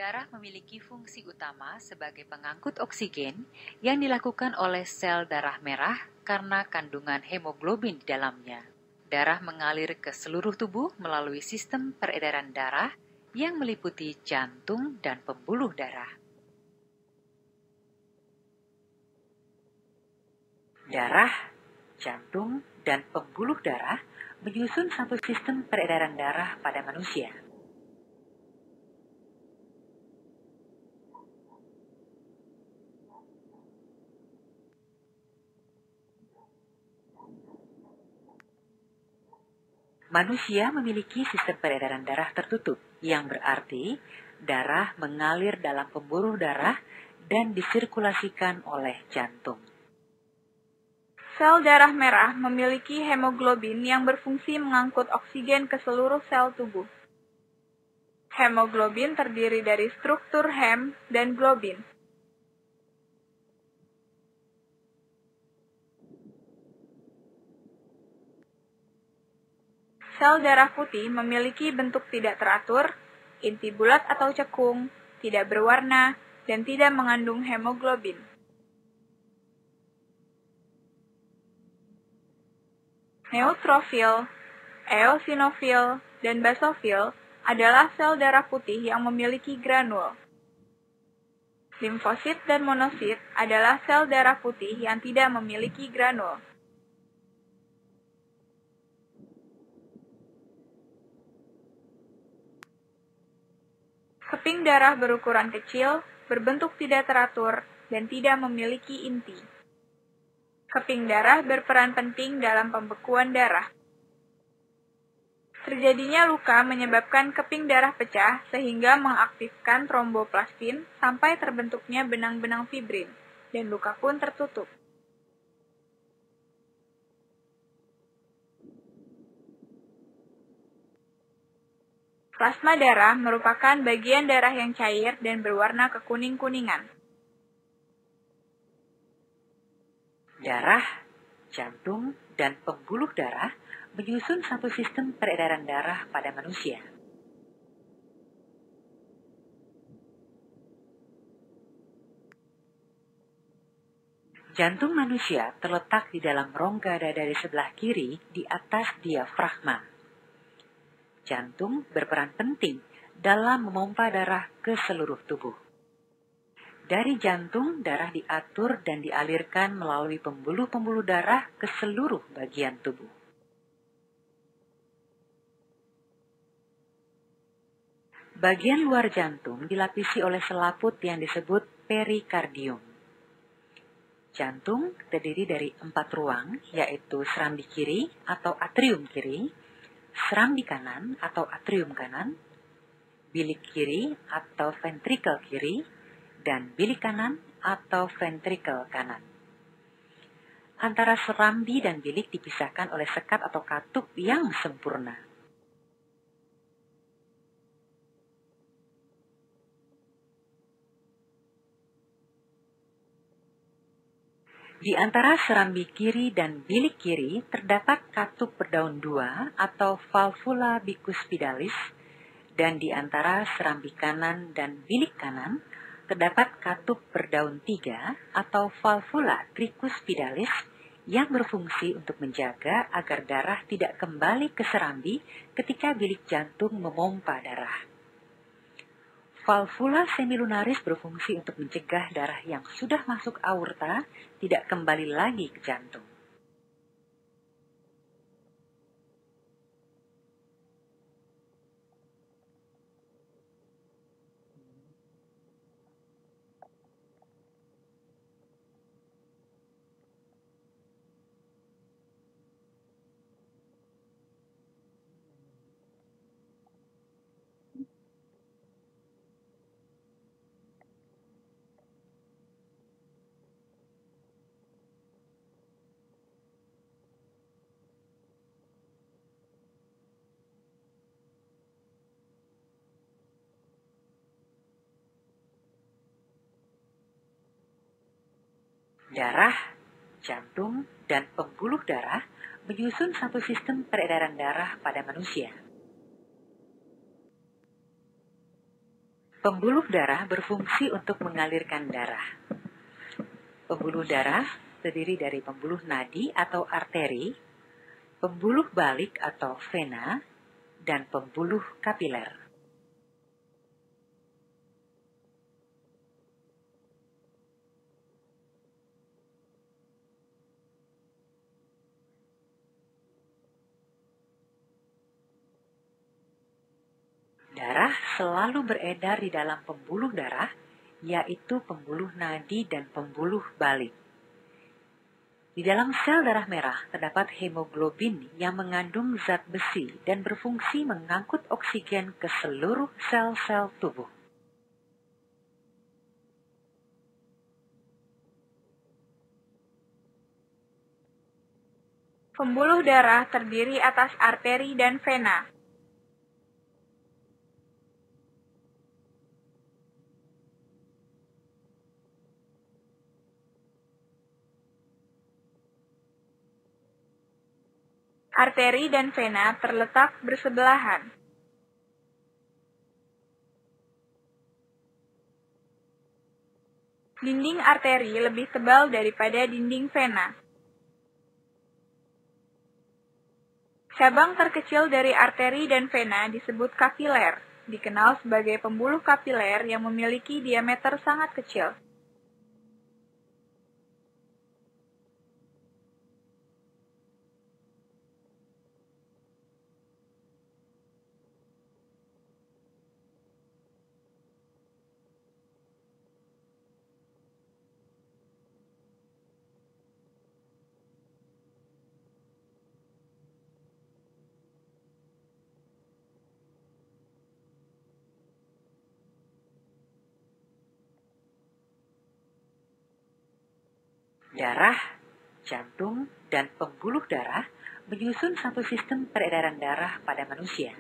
Darah memiliki fungsi utama sebagai pengangkut oksigen yang dilakukan oleh sel darah merah karena kandungan hemoglobin di dalamnya. Darah mengalir ke seluruh tubuh melalui sistem peredaran darah yang meliputi jantung dan pembuluh darah. Darah, jantung, dan pembuluh darah menyusun satu sistem peredaran darah pada manusia. Manusia memiliki sistem peredaran darah tertutup, yang berarti darah mengalir dalam pembuluh darah dan disirkulasikan oleh jantung. Sel darah merah memiliki hemoglobin yang berfungsi mengangkut oksigen ke seluruh sel tubuh. Hemoglobin terdiri dari struktur hem dan globin. Sel darah putih memiliki bentuk tidak teratur, inti bulat atau cekung, tidak berwarna, dan tidak mengandung hemoglobin. Neutrofil, eosinofil, dan basofil adalah sel darah putih yang memiliki granul. Limfosit dan monosit adalah sel darah putih yang tidak memiliki granul. Keping darah berukuran kecil, berbentuk tidak teratur, dan tidak memiliki inti. Keping darah berperan penting dalam pembekuan darah. Terjadinya luka menyebabkan keping darah pecah sehingga mengaktifkan tromboplastin sampai terbentuknya benang-benang fibrin, dan luka pun tertutup. Plasma darah merupakan bagian darah yang cair dan berwarna kekuning-kuningan. Darah, jantung, dan pembuluh darah menyusun satu sistem peredaran darah pada manusia. Jantung manusia terletak di dalam rongga dada di sebelah kiri di atas diafragma. Jantung berperan penting dalam memompa darah ke seluruh tubuh. Dari jantung, darah diatur dan dialirkan melalui pembuluh-pembuluh darah ke seluruh bagian tubuh. Bagian luar jantung dilapisi oleh selaput yang disebut perikardium. Jantung terdiri dari 4 ruang, yaitu serambi kiri atau atrium kiri, serambi kanan atau atrium kanan, bilik kiri atau ventrikel kiri, dan bilik kanan atau ventrikel kanan. Antara serambi dan bilik dipisahkan oleh sekat atau katup yang sempurna. Di antara serambi kiri dan bilik kiri terdapat katup berdaun 2 atau valvula bicuspidalis, dan di antara serambi kanan dan bilik kanan terdapat katup berdaun 3 atau valvula tricuspidalis yang berfungsi untuk menjaga agar darah tidak kembali ke serambi ketika bilik jantung memompa darah. Valvula semilunaris berfungsi untuk mencegah darah yang sudah masuk aorta tidak kembali lagi ke jantung. Darah, jantung, dan pembuluh darah menyusun satu sistem peredaran darah pada manusia. Pembuluh darah berfungsi untuk mengalirkan darah. Pembuluh darah terdiri dari pembuluh nadi atau arteri, pembuluh balik atau vena, dan pembuluh kapiler. Darah selalu beredar di dalam pembuluh darah, yaitu pembuluh nadi dan pembuluh balik. Di dalam sel darah merah terdapat hemoglobin yang mengandung zat besi dan berfungsi mengangkut oksigen ke seluruh sel-sel tubuh. Pembuluh darah terdiri atas arteri dan vena. Arteri dan vena terletak bersebelahan. Dinding arteri lebih tebal daripada dinding vena. Cabang terkecil dari arteri dan vena disebut kapiler, dikenal sebagai pembuluh kapiler yang memiliki diameter sangat kecil. Darah, jantung, dan pembuluh darah menyusun satu sistem peredaran darah pada manusia.